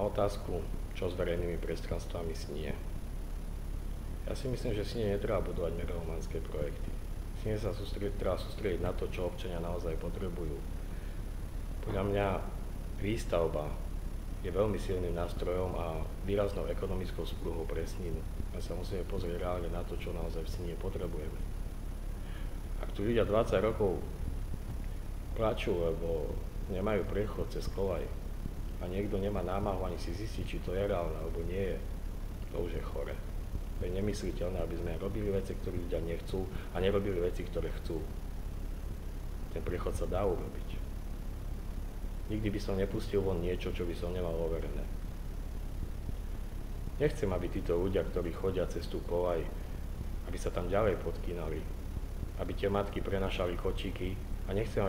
Na otázku, čo s verejnými priestranstvami snie. Ja si myslím, že snie netreba budovať megalomanské projekty. Snie sa treba sústrediť na to, čo občania naozaj potrebujú. Podľa mňa výstavba je veľmi silným nástrojom a výraznou ekonomickou sprúhou pre sninu. My sa musíme pozrieť reálne na to, čo naozaj v snine potrebujeme. Ak tu ľudia 20 rokov plačú, lebo nemajú priechod cez koľaj a niekto nemá námahu ani si zistiť, či to je reálne alebo nie je, to už je chore. To je nemysliteľné, aby sme robili veci, ktoré ľudia nechcú a nerobili veci, ktoré chcú. Ten priechod sa dá urobiť. Nikdy by som nepustil von niečo, čo by som nemal overené. Nechcem, aby títo ľudia, ktorí chodia cez tú koľaj, aby sa tam ďalej podkýnali, aby tie matky prenašali kočíky a nechcem,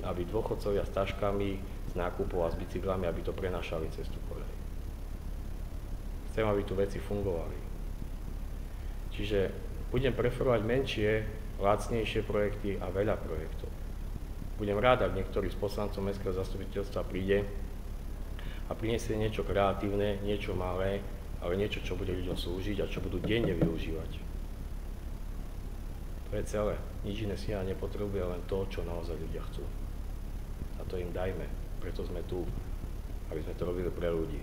aby dôchodcovia s taškami, s nákupov a s bicyklami, aby to prenašali cez tú koľaj. Chcem, aby tu veci fungovali. Čiže budem preferovať menšie, lacnejšie projekty a veľa projektov. Budem rád, ak niektorý z poslancov mestského zastupiteľstva príde a prinesie niečo kreatívne, niečo malé, ale niečo, čo bude ľuďom slúžiť a čo budú denne využívať. To je celé. Nič iné si ja nepotrebuje, len to, čo naozaj ľudia chcú. A to im dajme. Preto sme tu, aby sme to robili pre ľudí.